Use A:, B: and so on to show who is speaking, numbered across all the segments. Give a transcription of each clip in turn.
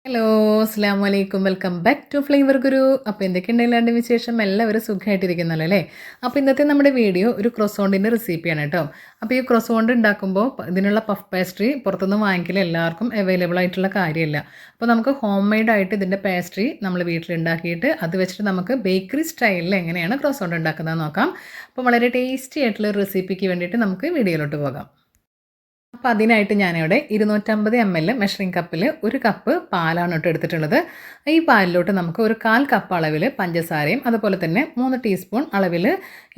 A: Hello, അസ്സലാമു അലൈക്കും. Welcome back to flavour ഗുരു. അപ്പോൾ എന്തൊക്കെയുണ്ടെങ്കിലും വിശേഷം എല്ലാവരും സുഖമായിട്ടിരിക്കുന്നല്ലോ അല്ലേ? അപ്പോൾ ഇന്നത്തെ നമ്മുടെ വീഡിയോ ഒരു ക്രോസോണ്ടിൻ്റെ റെസിപ്പിയാണ് കേട്ടോ. അപ്പോൾ ഈ ക്രോസോണ്ട് ഉണ്ടാക്കുമ്പോൾ ഇതിനുള്ള പഫ് പേസ്ട്രി പുറത്തുനിന്ന് വാങ്ങിക്കൽ എല്ലാവർക്കും അവൈലബിൾ ആയിട്ടുള്ള കാര്യമല്ല. അപ്പോൾ നമുക്ക് ഹോം മെയ്ഡ് ആയിട്ട് ഇതിൻ്റെ പേസ്ട്രി നമ്മൾ വീട്ടിലുണ്ടാക്കിയിട്ട് അത് വെച്ചിട്ട് നമുക്ക് ബേക്കറി സ്റ്റൈലിൽ എങ്ങനെയാണ് ക്രോസോണ്ട് ഉണ്ടാക്കുന്നത് നോക്കാം. അപ്പോൾ വളരെ ടേസ്റ്റി ആയിട്ടുള്ള റെസിപ്പിക്ക് വേണ്ടിയിട്ട് നമുക്ക് വീഡിയോയിലോട്ട് പോകാം. അപ്പോൾ അതിനായിട്ട് ഞാനിവിടെ 250 ml മെഷറിംഗ് കപ്പിൽ 1 കപ്പ് പാലാണ് കേട്ടോ എടുത്തിട്ടുള്ളത്. ഈ പാലിലോട്ട് നമുക്ക് ഒരു 1/4 കപ്പ് അളവിൽ പഞ്ചസാരയും അതുപോലെ തന്നെ 3 ടീസ്പൂൺ അളവിൽ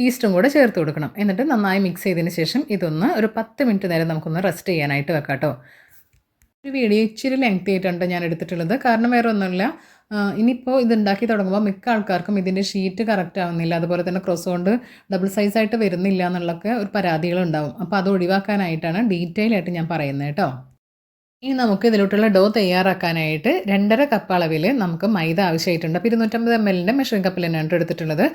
A: ഈസ്റ്റും കൂടെ ചേർത്ത് കൊടുക്കണം. എന്നിട്ട് നന്നായി മിക്സ് ചെയ്തതിന് ശേഷം ഇതൊന്ന് ഒരു 10 മിനിറ്റ് നേരം നമുക്കൊന്ന് റെസ്റ്റ് ചെയ്യാനായിട്ട് വെക്കാം കേട്ടോ. ഒരു വീഡിയോ ഇച്ചിരി ലെങ്തി ആയിട്ടുണ്ട് ഞാൻ എടുത്തിട്ടുള്ളത്. കാരണം വേറെ ഒന്നുമില്ല, ഇനിയിപ്പോൾ ഇതുണ്ടാക്കി തുടങ്ങുമ്പോൾ മിക്ക ആൾക്കാർക്കും ഇതിൻ്റെ ഷീറ്റ് കറക്റ്റ് ആവുന്നില്ല, അതുപോലെ തന്നെ ക്രോസോണ്ട് ഡബിൾ സൈസായിട്ട് വരുന്നില്ല എന്നുള്ളൊക്കെ ഒരു പരാതികളുണ്ടാവും. അപ്പോൾ അത് ഒഴിവാക്കാനായിട്ടാണ് ഡീറ്റെയിൽ ആയിട്ട് ഞാൻ പറയുന്നത് കേട്ടോ. ഇനി നമുക്ക് ഇതിലോട്ടുള്ള ഡോ തയ്യാറാക്കാനായിട്ട് 2.5 കപ്പ് അളവിൽ നമുക്ക് മൈദ ആവശ്യമായിട്ടുണ്ട്. അപ്പോൾ 250 ml മെഷറിംഗ് കപ്പിൽ തന്നെയാണ് എടുത്തിട്ടുള്ളത്.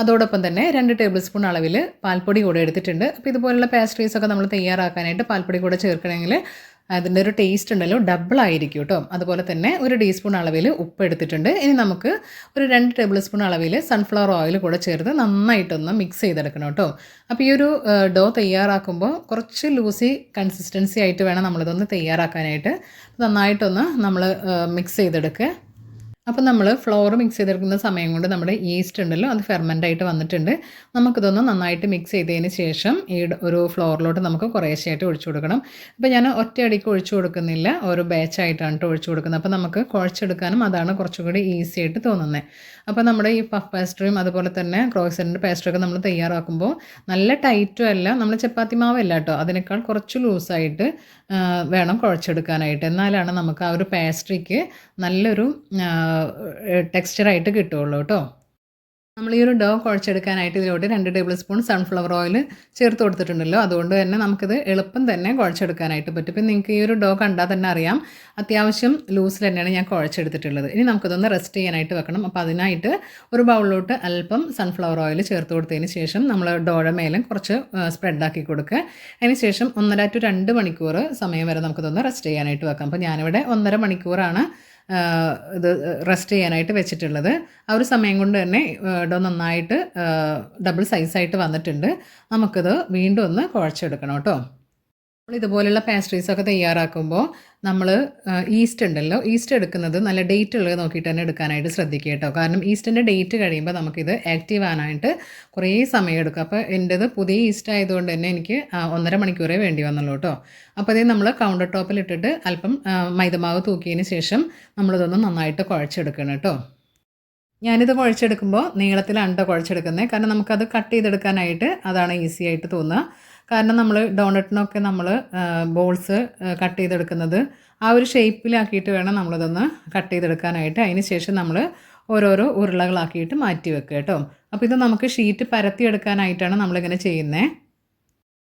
A: അതോടൊപ്പം തന്നെ 2 ടേബിൾ സ്പൂൺ അളവിൽ പാൽപ്പൊടി കൂടെ എടുത്തിട്ടുണ്ട്. അപ്പോൾ ഇതുപോലുള്ള പേസ്ട്രീസൊക്കെ നമ്മൾ തയ്യാറാക്കാനായിട്ട് പാൽപ്പൊടി കൂടെ ചേർക്കണമെങ്കിൽ അതിൻ്റെ ഒരു ടേസ്റ്റ് ഉണ്ടല്ലോ ഡബിൾ ആയിരിക്കും കേട്ടോ. അതുപോലെ തന്നെ 1 ടീസ്പൂൺ അളവിൽ ഉപ്പ് എടുത്തിട്ടുണ്ട്. ഇനി നമുക്ക് ഒരു 2 ടേബിൾ സ്പൂൺ അളവിൽ സൺഫ്ലവർ ഓയിൽ കൂടെ ചേർത്ത് നന്നായിട്ടൊന്ന് മിക്സ് ചെയ്തെടുക്കണം കേട്ടോ. അപ്പോൾ ഈ ഒരു ഡോ തയ്യാറാക്കുമ്പോൾ കുറച്ച് ലൂസി കൺസിസ്റ്റൻസി ആയിട്ട് വേണം നമ്മളിതൊന്ന് തയ്യാറാക്കാനായിട്ട്. നന്നായിട്ടൊന്ന് നമ്മൾ മിക്സ് ചെയ്തെടുക്കുക. അപ്പോൾ നമ്മൾ ഫ്ലോർ മിക്സ് ചെയ്തെടുക്കുന്ന സമയം കൊണ്ട് നമ്മുടെ ഈസ്റ്റ് ഉണ്ടല്ലോ അത് ഫെർമെൻ്റായിട്ട് വന്നിട്ടുണ്ട്. നമുക്കിതൊന്ന് നന്നായിട്ട് മിക്സ് ചെയ്തതിന് ശേഷം ഈ ഒരു ഫ്ലോറിലോട്ട് നമുക്ക് കുറേശ്ശെയായിട്ട് ഒഴിച്ചു കൊടുക്കണം. അപ്പോൾ ഞാൻ ഒറ്റയടിക്ക് ഒഴിച്ചു കൊടുക്കുന്നില്ല, ഓരോ ബാച്ചായിട്ടാണ് ഒഴിച്ചു കൊടുക്കുന്നത്. അപ്പോൾ നമുക്ക് കുഴച്ചെടുക്കാനും അതാണ് കുറച്ചുകൂടി ഈസി ആയിട്ട് തോന്നുന്നത്. അപ്പോൾ നമ്മുടെ ഈ പഫ് പേസ്ട്രിയും അതുപോലെ തന്നെ ക്രോസൻറ്റ് പേസ്ട്രിയൊക്കെ നമ്മൾ തയ്യാറാക്കുമ്പോൾ നല്ല ടൈറ്റും അല്ല, നമ്മൾ ചപ്പാത്തി മാവല്ല കേട്ടോ, അതിനേക്കാൾ കുറച്ച് ലൂസായിട്ട് വേണം കുഴച്ചെടുക്കാനായിട്ട്. എന്നാലാണ് നമുക്ക് ആ ഒരു പേസ്ട്രിക്ക് നല്ലൊരു ടെക്സ്ചറായിട്ട് കിട്ടുകയുള്ളൂ കേട്ടോ. നമ്മൾ ഈ ഒരു ഡോ കുഴച്ചെടുക്കാനായിട്ട് ഇതിലോട്ട് 2 ടേബിൾ സ്പൂൺ സൺഫ്ലവർ ഓയിൽ ചേർത്ത് കൊടുത്തിട്ടുണ്ടല്ലോ, അതുകൊണ്ട് തന്നെ നമുക്കിത് എളുപ്പം തന്നെ കുഴച്ചെടുക്കാനായിട്ട് പറ്റും. ഇപ്പം നിങ്ങൾക്ക് ഈ ഒരു ഡോ കണ്ടാൽ തന്നെ അറിയാം, അത്യാവശ്യം ലൂസിൽ തന്നെയാണ് ഞാൻ കുഴച്ചെടുത്തിട്ടുള്ളത്. ഇനി നമുക്കിതൊന്ന് റെസ്റ്റ് ചെയ്യാനായിട്ട് വെക്കണം. അപ്പോൾ അതിനായിട്ട് ഒരു ബൗളിലോട്ട് അല്പം സൺഫ്ലവർ ഓയിൽ ചേർത്ത് കൊടുത്തതിന് ശേഷം നമ്മൾ ഡോയുടെ മേലെ കുറച്ച് സ്പ്രെഡാക്കി കൊടുക്കുക. അതിന് ശേഷം 1.5 to 2 മണിക്കൂർ സമയം വരെ നമുക്കിതൊന്ന് റെസ്റ്റ് ചെയ്യാനായിട്ട് വെക്കാം. അപ്പോൾ ഞാനിവിടെ 1.5 മണിക്കൂറാണ് ഇത് റെസ്റ്റ് ചെയ്യാനായിട്ട് വെച്ചിട്ടുള്ളത്. ആ ഒരു സമയം കൊണ്ട് തന്നെ ഡോ നന്നായിട്ട് ഡബിൾ സൈസായിട്ട് വന്നിട്ടുണ്ട്. നമുക്കിത് വീണ്ടും ഒന്ന് കുഴച്ചെടുക്കണം കേട്ടോ. നമ്മൾ ഇതുപോലുള്ള പേസ്ട്രീസൊക്കെ തയ്യാറാക്കുമ്പോൾ നമ്മൾ ഈസ്റ്റ് ഉണ്ടല്ലോ, ഈസ്റ്റ് എടുക്കുന്നത് നല്ല ഡേറ്റ് ഉള്ളത് നോക്കിയിട്ട് തന്നെ എടുക്കാനായിട്ട് ശ്രദ്ധിക്കുക കേട്ടോ. കാരണം ഈസ്റ്റിൻ്റെ ഡേറ്റ് കഴിയുമ്പോൾ നമുക്കിത് ആക്റ്റീവ് ആകാനായിട്ട് കുറേ സമയം എടുക്കും. അപ്പോൾ എൻ്റേത് പുതിയ ഈസ്റ്റ് ആയതുകൊണ്ട് തന്നെ എനിക്ക് 1.5 മണിക്കൂറേ വേണ്ടി വന്നുള്ളൂ കേട്ടോ. അപ്പോൾ അതേ നമ്മൾ കൗണ്ടർ ടോപ്പിൽ ഇട്ടിട്ട് അല്പം മൈദമാവ് തൂക്കിയതിന് ശേഷം നമ്മളിതൊന്ന് നന്നായിട്ട് കുഴച്ചെടുക്കണം കേട്ടോ. ഞാനിത് കുഴച്ചെടുക്കുമ്പോൾ നീളത്തിലാണ് കുഴച്ചെടുക്കുന്നത്. കാരണം നമുക്കത് കട്ട് ചെയ്തെടുക്കാനായിട്ട് അതാണ് ഈസി ആയിട്ട് തോന്നുക. കാരണം നമ്മൾ ഡോണറ്റിനൊക്കെ നമ്മൾ ബോൾസ് കട്ട് ചെയ്തെടുക്കുന്നത് ആ ഒരു ഷേപ്പിലാക്കിയിട്ട് വേണം നമ്മളിതൊന്ന് കട്ട് ചെയ്തെടുക്കാനായിട്ട്. അതിന് ശേഷം നമ്മൾ ഓരോരോ ഉരുളകളാക്കിയിട്ട് മാറ്റി വെക്കുക കേട്ടോ. അപ്പോൾ ഇത് നമുക്ക് ഷീറ്റ് പരത്തിയെടുക്കാനായിട്ടാണ് നമ്മളിങ്ങനെ ചെയ്യുന്നത്.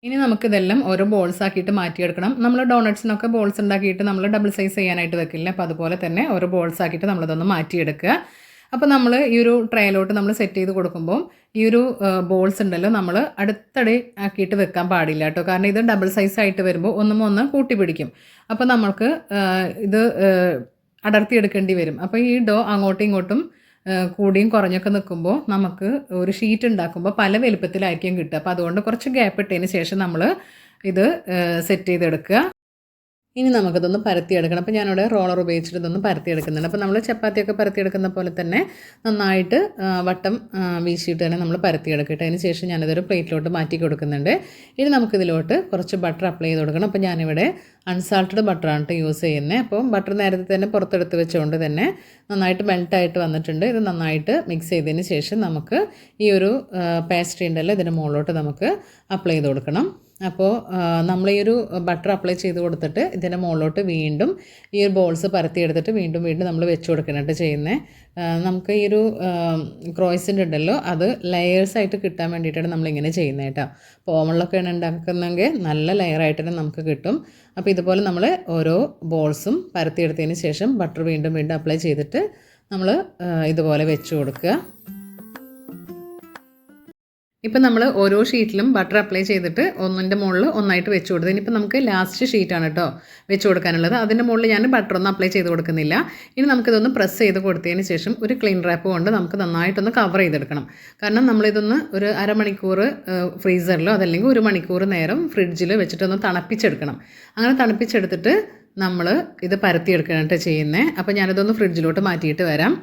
A: ഇനി നമുക്കിതെല്ലാം ഓരോ ബോൾസ് ആക്കിയിട്ട് മാറ്റിയെടുക്കണം. നമ്മൾ ഡോണറ്റ്സിനൊക്കെ ബോൾസ് ഉണ്ടാക്കിയിട്ട് നമ്മൾ ഡബിൾ സൈസ് ചെയ്യാനായിട്ട് വെക്കില്ല. അപ്പോൾ അതുപോലെ തന്നെ ഓരോ ബോൾസ് ആക്കിയിട്ട് നമ്മളിതൊന്ന് മാറ്റിയെടുക്കുക. അപ്പോൾ നമ്മൾ ഈ ഒരു ട്രേയിലോട്ട് നമ്മൾ സെറ്റ് ചെയ്ത് കൊടുക്കുമ്പോൾ ഈ ഒരു ബോൾസ് ഉണ്ടല്ലോ നമ്മൾ അടുത്തടി ആക്കിയിട്ട് വെക്കാൻ പാടില്ല കേട്ടോ. കാരണം ഇത് ഡബിൾ സൈസ് ആയിട്ട് വരുമ്പോൾ ഒന്ന് കൂട്ടി പിടിക്കും. അപ്പോൾ നമ്മൾക്ക് ഇത് അടർത്തിയെടുക്കേണ്ടി വരും. അപ്പോൾ ഈ ഡോ അങ്ങോട്ടും ഇങ്ങോട്ടും കൂടിയും കുറഞ്ഞൊക്കെ നിൽക്കുമ്പോൾ നമുക്ക് ഒരു ഷീറ്റ് ഉണ്ടാക്കുമ്പോൾ പല വലുപ്പത്തിലായിരിക്കും കിട്ടുക. അപ്പോൾ അതുകൊണ്ട് കുറച്ച് ഗ്യാപ്പ് ഇട്ടതിന് ശേഷം നമ്മൾ ഇത് സെറ്റ് ചെയ്തെടുക്കുക. ഇനി നമുക്കിതൊന്ന് പരത്തിയെടുക്കണം. അപ്പോൾ ഞാനിവിടെ റോളർ ഉപയോഗിച്ചിട്ട് ഇതൊന്ന് പരത്തിയെടുക്കുന്നുണ്ട്. അപ്പോൾ നമ്മൾ ചപ്പാത്തിയൊക്കെ പരത്തിയെടുക്കുന്ന പോലെ തന്നെ നന്നായിട്ട് വട്ടം വീശിയിട്ട് തന്നെ നമ്മൾ പരത്തിയെടുക്കട്ടെ. അതിന് ശേഷം ഞാനിതൊരു പ്ലേറ്റിലോട്ട് മാറ്റി കൊടുക്കുന്നുണ്ട്. ഇനി നമുക്കിതിലോട്ട് കുറച്ച് ബട്ടർ അപ്ലൈ ചെയ്ത് കൊടുക്കണം. അപ്പോൾ ഞാനിവിടെ അൺസാൾട്ടഡ് ബട്ടറാണ് യൂസ് ചെയ്യുന്നത്. അപ്പോൾ ബട്ടർ നേരത്തെ തന്നെ പുറത്തെടുത്ത് വെച്ചുകൊണ്ട് തന്നെ നന്നായിട്ട് മെൽട്ടായിട്ട് വന്നിട്ടുണ്ട്. ഇത് നന്നായിട്ട് മിക്സ് ചെയ്തതിന് ശേഷം നമുക്ക് ഈ ഒരു പേസ്ട്രി ഉണ്ടല്ലോ ഇതിൻ്റെ മുകളിലോട്ട് നമുക്ക് അപ്ലൈ ചെയ്ത് കൊടുക്കണം. അപ്പോൾ നമ്മൾ ഈ ഒരു ബട്ടർ അപ്ലൈ ചെയ്ത് കൊടുത്തിട്ട് ഇതിൻ്റെ മുകളിലോട്ട് വീണ്ടും ഈ ഒരു ബോൾസ് പരത്തിയെടുത്തിട്ട് വീണ്ടും നമ്മൾ വെച്ച് കൊടുക്കാനായിട്ട് ചെയ്യുന്നത്. നമുക്ക് ഈ ഒരു ക്രോയിസൻ്റ് ഉണ്ടല്ലോ അത് ലെയേഴ്സായിട്ട് കിട്ടാൻ വേണ്ടിയിട്ടാണ് നമ്മളിങ്ങനെ ചെയ്യുന്നത് കേട്ടോ. അപ്പോൾ ഓവണിലൊക്കെയാണ് ഉണ്ടാക്കുന്നതെങ്കിൽ നല്ല ലെയറായിട്ട് തന്നെ നമുക്ക് കിട്ടും. അപ്പോൾ ഇതുപോലെ നമ്മൾ ഓരോ ബോൾസും പരത്തിയെടുത്തതിന് ശേഷം ബട്ടർ വീണ്ടും അപ്ലൈ ചെയ്തിട്ട് നമ്മൾ ഇതുപോലെ വെച്ച് കൊടുക്കുക. ഇപ്പം നമ്മൾ ഓരോ ഷീറ്റിലും ബട്ടർ അപ്ലൈ ചെയ്തിട്ട് ഒന്നിൻ്റെ മുകളിൽ ഒന്നായിട്ട് വെച്ച് കൊടുത്തു. ഇനിയിപ്പോൾ നമുക്ക് ലാസ്റ്റ് ഷീറ്റാണ് കേട്ടോ വെച്ച് കൊടുക്കാനുള്ളത്. അതിൻ്റെ മുകളിൽ ഞാൻ ബട്ടറൊന്നും അപ്ലൈ ചെയ്ത് കൊടുക്കുന്നില്ല. ഇനി നമുക്കിതൊന്ന് പ്രസ് ചെയ്ത് കൊടുത്തതിന് ശേഷം ഒരു ക്ലീൻ റാപ്പ് കൊണ്ട് നമുക്ക് നന്നായിട്ടൊന്ന് കവർ ചെയ്തെടുക്കണം. കാരണം നമ്മളിതൊന്ന് ഒരു അരമണിക്കൂർ ഫ്രീസറിലോ അതല്ലെങ്കിൽ 1 മണിക്കൂർ നേരം ഫ്രിഡ്ജിൽ വെച്ചിട്ടൊന്ന് തണുപ്പിച്ചെടുക്കണം. അങ്ങനെ തണുപ്പിച്ചെടുത്തിട്ട് നമ്മൾ ഇത് പരത്തിയെടുക്കുകയാണ് ചെയ്യുന്നത്. അപ്പോൾ ഞാനിതൊന്ന് ഫ്രിഡ്ജിലോട്ട് മാറ്റിയിട്ട് വരാം.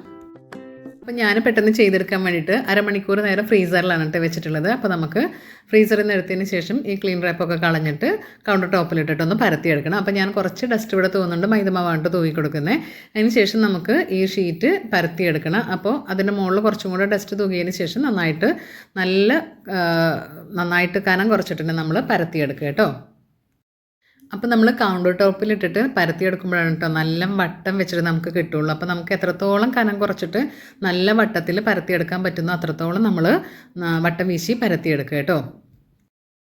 A: അപ്പോൾ ഞാൻ പെട്ടെന്ന് ചെയ്തെടുക്കാൻ വേണ്ടിയിട്ട് അരമണിക്കൂർ നേരം ഫ്രീസറിലാണ് വെച്ചിട്ടുള്ളത്. അപ്പോൾ നമുക്ക് ഫ്രീസറിൽ നിന്ന് എടുത്തതിന് ശേഷം ഈ ക്ലീൻ റാപ്പൊക്കെ കളഞ്ഞിട്ട് കൗണ്ടർ ടോപ്പിലിട്ടിട്ടൊന്ന് പരത്തിയെടുക്കണം. അപ്പോൾ ഞാൻ കുറച്ച് ഡസ്റ്റ് ഇവിടെ തോന്നുന്നുണ്ട്, മൈദമാവാണ്ട് തൂക്കി കൊടുക്കുന്നത്. അതിന് ശേഷം നമുക്ക് ഈ ഷീറ്റ് പരത്തിയെടുക്കണം. അപ്പോൾ അതിൻ്റെ മുകളിൽ കുറച്ചും കൂടെ ഡസ്റ്റ് തൂക്കിയതിന് ശേഷം നന്നായിട്ട് കനം കുറച്ചിട്ടുണ്ട് നമ്മൾ പരത്തിയെടുക്കുക കേട്ടോ. അപ്പോൾ നമ്മൾ കൗണ്ടർ ടോപ്പിലിട്ടിട്ട് പരത്തിയെടുക്കുമ്പോഴാണ് കേട്ടോ നല്ല വട്ടം വെച്ചിട്ട് നമുക്ക് കിട്ടുള്ളൂ. അപ്പോൾ നമുക്ക് എത്രത്തോളം കനം കുറച്ചിട്ട് നല്ല വട്ടത്തിൽ പരത്തിയെടുക്കാൻ പറ്റുന്നോ അത്രത്തോളം നമ്മൾ വട്ടം വീശി പരത്തിയെടുക്കുക കേട്ടോ.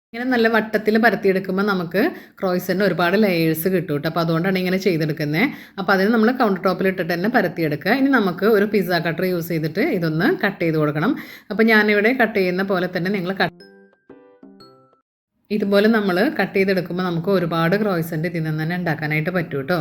A: ഇങ്ങനെ നല്ല വട്ടത്തിൽ പരത്തിയെടുക്കുമ്പോൾ നമുക്ക് ക്രോയിസറിന് ഒരുപാട് ലെയേഴ്സ് കിട്ടും കേട്ടോ. അപ്പോൾ അതുകൊണ്ടാണ് ഇങ്ങനെ ചെയ്തെടുക്കുന്നത്. അപ്പോൾ അതിന് നമ്മൾ കൗണ്ടർ ടോപ്പിലിട്ടിട്ട് തന്നെ പരത്തിയെടുക്കുക. ഇനി നമുക്ക് ഒരു പിസ്സ കട്ടർ യൂസ് ചെയ്തിട്ട് ഇതൊന്ന് കട്ട് ചെയ്ത് കൊടുക്കണം. അപ്പോൾ ഞാനിവിടെ കട്ട് ചെയ്യുന്ന പോലെ തന്നെ നിങ്ങൾ ഇതുപോലെ നമ്മൾ കട്ട് ചെയ്തെടുക്കുമ്പോൾ നമുക്ക് ഒരുപാട് ക്രോയിസൻ്റ് ഇതിൽ നിന്ന് തന്നെ ഉണ്ടാക്കാനായിട്ട് പറ്റും കേട്ടോ.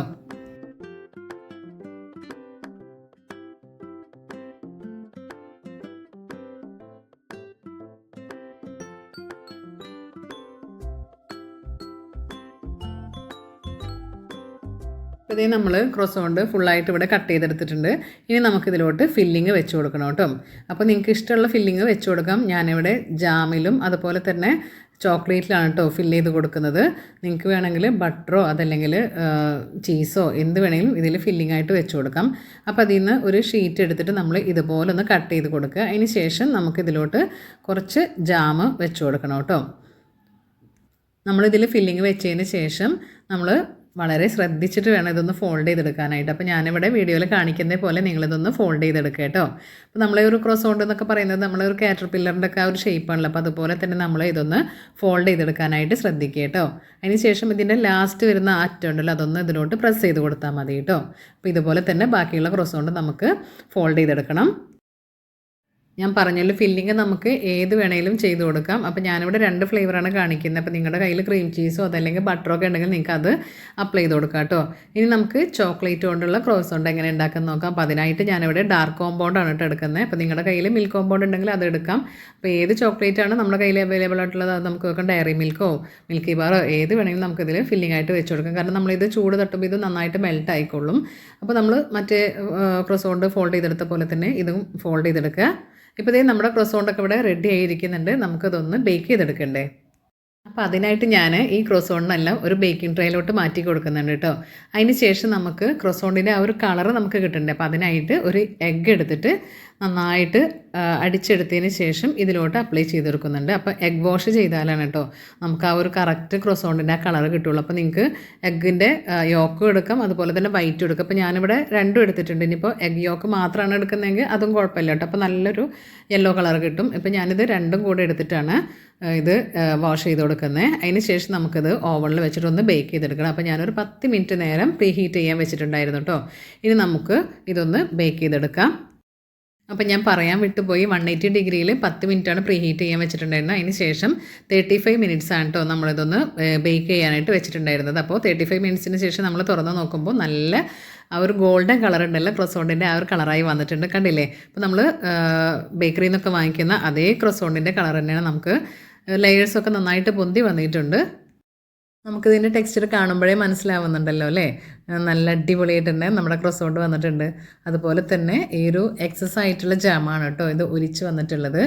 A: അപ്പോൾ ഇതേ നമ്മൾ ക്രോസോണ്ട് ഫുള്ളായിട്ട് ഇവിടെ കട്ട് ചെയ്തെടുത്തിട്ടുണ്ട്. ഇനി നമുക്കിതിലോട്ട് ഫില്ലിങ് വെച്ച് കൊടുക്കണം കേട്ടോ. അപ്പോൾ നിങ്ങൾക്ക് ഇഷ്ടമുള്ള ഫില്ലിങ് വെച്ച് കൊടുക്കാം. ഞാനിവിടെ ജാമിലും അതുപോലെ തന്നെ ചോക്ലേറ്റിലാണ് കേട്ടോ ഫില്ല് ചെയ്ത് കൊടുക്കുന്നത്. നിങ്ങൾക്ക് വേണമെങ്കിൽ ബട്ടറോ അതല്ലെങ്കിൽ ചീസോ എന്ത് വേണമെങ്കിലും ഇതിൽ ഫില്ലിംഗ് ആയിട്ട് വെച്ച് കൊടുക്കാം. അപ്പോൾ അതിൽ നിന്ന് ഒരു ഷീറ്റ് എടുത്തിട്ട് നമ്മൾ ഇതുപോലെ ഒന്ന് കട്ട് ചെയ്ത് കൊടുക്കുക. അതിന് ശേഷം നമുക്കിതിലോട്ട് കുറച്ച് ജാം വെച്ച് കൊടുക്കണം കേട്ടോ. നമ്മളിതിൽ ഫില്ലിങ് വെച്ചതിന് ശേഷം നമ്മൾ വളരെ ശ്രദ്ധിച്ചിട്ട് വേണം ഇതൊന്ന് ഫോൾഡ് ചെയ്തെടുക്കാനായിട്ട്. അപ്പോൾ ഞാനിവിടെ വീഡിയോയിൽ കാണിക്കുന്നത് പോലെ നിങ്ങളിതൊന്ന് ഫോൾഡ് ചെയ്തെടുക്കുക കേട്ടോ. അപ്പോൾ നമ്മളെ ഒരു ക്രോസോണ്ട് എന്നൊക്കെ പറയുന്നത് നമ്മളൊരു കാറ്റർപില്ലറിൻ്റെ ഒക്കെ ആ ഒരു ഷേപ്പാണല്ലോ. അപ്പോൾ അതുപോലെ തന്നെ നമ്മൾ ഇതൊന്ന് ഫോൾഡ് ചെയ്തെടുക്കാനായിട്ട് ശ്രദ്ധിക്കുക കേട്ടോ. അതിന് ശേഷം ഇതിൻ്റെ ലാസ്റ്റ് വരുന്ന അറ്റുണ്ടല്ലോ അതൊന്ന് ഇതിലോട്ട് പ്രസ് ചെയ്ത് കൊടുത്താൽ മതി കേട്ടോ. അപ്പോൾ ഇതുപോലെ തന്നെ ബാക്കിയുള്ള ക്രോസോണ്ട് നമുക്ക് ഫോൾഡ് ചെയ്തെടുക്കണം. ഞാൻ പറഞ്ഞല്ലോ ഫില്ലിങ് നമുക്ക് ഏത് വേണമെങ്കിലും ചെയ്ത് കൊടുക്കാം. അപ്പോൾ ഞാനിവിടെ 2 ഫ്ലേവറാണ് കാണിക്കുന്നത്. അപ്പോൾ നിങ്ങളുടെ കയ്യിൽ ക്രീം ചീസോ അതല്ലെങ്കിൽ ബട്ടറോ ഒക്കെ ഉണ്ടെങ്കിൽ നിങ്ങൾക്ക് അത് അപ്ലൈ ചെയ്ത് കൊടുക്കാം കേട്ടോ. ഇനി നമുക്ക് ചോക്ലേറ്റ് കൊണ്ടുള്ള ക്രോസോണ്ട് എങ്ങനെ ഉണ്ടാക്കാൻ നോക്കാം. അപ്പോൾ അതിനായിട്ട് ഞാനിവിടെ ഡാർക്ക് കോമ്പൗണ്ടാണ് കേട്ടോ എടുക്കുന്നത്. അപ്പോൾ നിങ്ങളുടെ കയ്യിൽ മിൽക്ക് കോമ്പൗണ്ട് ഉണ്ടെങ്കിൽ അത് എടുക്കാം. അപ്പോൾ ഏത് ചോക്ലേറ്റാണ് നമ്മുടെ കയ്യിൽ അവൈലബിൾ ആയിട്ടുള്ളത് അത് നമുക്ക് വെക്കാം. ഡയറി മിൽക്കോ മിൽക്കി ബാറോ ഏത് വേണമെങ്കിലും നമുക്കിതിൽ ഫില്ലിംഗ് ആയിട്ട് വെച്ച് കൊടുക്കാം. കാരണം നമ്മളിത് ചൂട് തട്ടുമ്പോൾ ഇത് നന്നായിട്ട് മെൽറ്റ് ആയിക്കൊള്ളും. അപ്പോൾ നമ്മൾ മറ്റേ ക്രോസോണ്ട് ഫോൾഡ് ചെയ്തെടുത്ത പോലെ തന്നെ ഇതും ഫോൾഡ് ചെയ്തെടുക്കുക. ഇപ്പോൾ ഇതേ നമ്മുടെ ക്രോസോണ്ടൊക്കെ ഇവിടെ റെഡി ആയിരിക്കുന്നുണ്ട്. നമുക്കതൊന്ന് ബേക്ക് ചെയ്തെടുക്കണ്ടേ. അപ്പോൾ അതിനായിട്ട് ഞാൻ ഈ ക്രോസോണിനെല്ലാം ഒരു ബേക്കിംഗ് ട്രേയിലോട്ട് മാറ്റി കൊടുക്കുന്നുണ്ട് കേട്ടോ. അതിന് ശേഷം നമുക്ക് ക്രോസോണ്ടിൻ്റെ ആ ഒരു കളറ് നമുക്ക് കിട്ടണ്ടേ. അപ്പോൾ അതിനായിട്ട് ഒരു എഗ്ഗ് എടുത്തിട്ട് നന്നായിട്ട് അടിച്ചെടുത്തതിന് ശേഷം ഇതിലോട്ട് അപ്ലൈ ചെയ്തെടുക്കുന്നുണ്ട്. അപ്പോൾ എഗ് വാഷ് ചെയ്താലാണ് കേട്ടോ നമുക്ക് ആ ഒരു കറക്റ്റ് ക്രോസോണ്ടിൻ്റെ ആ കളറ് കിട്ടുള്ളൂ. അപ്പോൾ നിങ്ങൾക്ക് എഗ്ഗിൻ്റെ യോക്കും എടുക്കാം അതുപോലെ തന്നെ വൈറ്റും എടുക്കാം. അപ്പോൾ ഞാനിവിടെ രണ്ടും എടുത്തിട്ടുണ്ട്. ഇനിയിപ്പോൾ എഗ് യോക്ക് മാത്രമാണ് എടുക്കുന്നതെങ്കിൽ അതും കുഴപ്പമില്ല കേട്ടോ. അപ്പോൾ നല്ലൊരു യെല്ലോ കളർ കിട്ടും. ഇപ്പോൾ ഞാനിത് രണ്ടും കൂടെ എടുത്തിട്ടാണ് ഇത് വാഷ് ചെയ്ത് കൊടുക്കുന്നത്. അതിന് ശേഷം നമുക്കിത് ഓവണിൽ വെച്ചിട്ടൊന്ന് ബേക്ക് ചെയ്തെടുക്കണം. അപ്പോൾ ഞാനൊരു 10 മിനിറ്റ് നേരം പ്രീ ഹീറ്റ് ചെയ്യാൻ വെച്ചിട്ടുണ്ടായിരുന്നു കേട്ടോ. ഇനി നമുക്ക് ഇതൊന്ന് ബേക്ക് ചെയ്തെടുക്കാം. അപ്പോൾ ഞാൻ പറയാൻ വിട്ടുപോയി 180 ഡിഗ്രിയിൽ 10 മിനിറ്റാണ് പ്രീ ഹീറ്റ് ചെയ്യാൻ വെച്ചിട്ടുണ്ടായിരുന്നത്. അതിന് ശേഷം 35 മിനിറ്റ്സ് ആണ് കേട്ടോ നമ്മളിതൊന്ന് ബേക്ക് ചെയ്യാനായിട്ട് വെച്ചിട്ടുണ്ടായിരുന്നത്. അപ്പോൾ 35 മിനിറ്റ്സിന് ശേഷം നമ്മൾ തുറന്ന് നോക്കുമ്പോൾ നല്ല ആ ഒരു ഗോൾഡൻ കളർ ഉണ്ടല്ലോ ക്രോസോണ്ടിൻ്റെ ആ ഒരു കളറായി വന്നിട്ടുണ്ട്, കണ്ടില്ലേ. അപ്പോൾ നമ്മൾ ബേക്കറിയിൽ നിന്നൊക്കെ വാങ്ങിക്കുന്ന അതേ ക്രോസോണ്ടിൻ്റെ കളർ തന്നെയാണ്. നമുക്ക് ലെയേഴ്സൊക്കെ നന്നായിട്ട് പൊന്തി വന്നിട്ടുണ്ട്. നമുക്കിതിൻ്റെ ടെക്സ്ചർ കാണുമ്പോഴേ മനസ്സിലാവുന്നുണ്ടല്ലോ അല്ലേ. നല്ല അടിപൊളിയായിട്ടുണ്ട് നമ്മുടെ ക്രോസോണ്ട് വന്നിട്ടുണ്ട്. അതുപോലെ തന്നെ ഈ ഒരു എക്സസ് ആയിട്ടുള്ള ജാമാണ് കേട്ടോ ഇത് ഒലിച്ച് വന്നിട്ടുള്ളത്.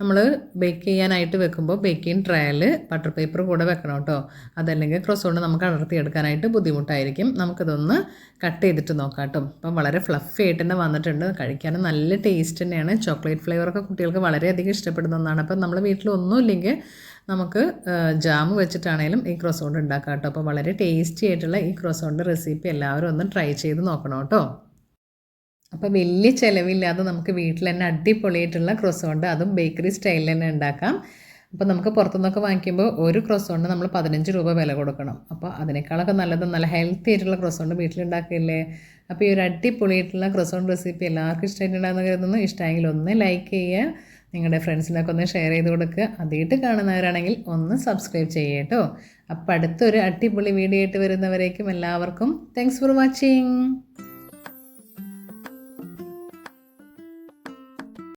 A: നമ്മൾ ബേക്ക് ചെയ്യാനായിട്ട് വെക്കുമ്പോൾ ബേക്കിംഗ് ട്രേയിൽ ബട്ടർ പേപ്പർ കൂടെ വെക്കണം കേട്ടോ. അതല്ലെങ്കിൽ ക്രോസോണ്ട് നമുക്ക് അടർത്തിയെടുക്കാനായിട്ട് ബുദ്ധിമുട്ടായിരിക്കും. നമുക്കിതൊന്ന് കട്ട് ചെയ്തിട്ട് നോക്കാം കേട്ടോ. അപ്പം വളരെ ഫ്ലഫി ആയിട്ട് തന്നെ വന്നിട്ടുണ്ട്. കഴിക്കാനും നല്ല ടേസ്റ്റ് തന്നെയാണ്. ചോക്ലേറ്റ് ഫ്ലേവറൊക്കെ കുട്ടികൾക്ക് വളരെയധികം ഇഷ്ടപ്പെടുന്ന ഒന്നാണ്. അപ്പം നമ്മൾ വീട്ടിലൊന്നും ഇല്ലെങ്കിൽ നമുക്ക് ജാം വെച്ചിട്ടാണെങ്കിലും ഈ ക്രോസോണ്ട് ഉണ്ടാക്കാം കേട്ടോ. അപ്പോൾ വളരെ ടേസ്റ്റി ആയിട്ടുള്ള ഈ ക്രോസോണ്ട് റെസിപ്പി എല്ലാവരും ഒന്ന് ട്രൈ ചെയ്ത് നോക്കണം കേട്ടോ. അപ്പോൾ വലിയ ചിലവില്ലാതെ നമുക്ക് വീട്ടിൽ തന്നെ അടിപൊളിയായിട്ടുള്ള ക്രോസോണ്ട് അതും ബേക്കറി സ്റ്റൈലിൽ തന്നെ ഉണ്ടാക്കാം. അപ്പോൾ നമുക്ക് പുറത്തുനിന്നൊക്കെ വാങ്ങിക്കുമ്പോൾ ഒരു ക്രോസോണ്ട് നമ്മൾ 15 രൂപ വില കൊടുക്കണം. അപ്പോൾ അതിനേക്കാളൊക്കെ നല്ലത് നല്ല ഹെൽത്തി ആയിട്ടുള്ള ക്രോസോണ്ട് വീട്ടിലുണ്ടാക്കില്ലേ. അപ്പോൾ ഈ ഒരു അടിപൊളിയായിട്ടുള്ള ക്രോസോണ്ട് റെസിപ്പി എല്ലാവർക്കും ഇഷ്ടമായിട്ടുണ്ടാകുന്ന കരുതുന്നു. ഇഷ്ടമെങ്കിൽ ഒന്ന് ലൈക്ക് ചെയ്യുക. നിങ്ങളുടെ ഫ്രണ്ട്സിനൊക്കെ ഒന്ന് ഷെയർ ചെയ്ത് കൊടുക്കുക. ആദ്യമായിട്ട് കാണുന്നവരാണെങ്കിൽ ഒന്ന് സബ്സ്ക്രൈബ് ചെയ്യുക കേട്ടോ. അപ്പോൾ അടുത്തൊരു അടിപൊളി വീഡിയോ ആയിട്ട് വരുന്നവരേക്കും എല്ലാവർക്കും താങ്ക്സ് ഫോർ വാച്ചിങ്.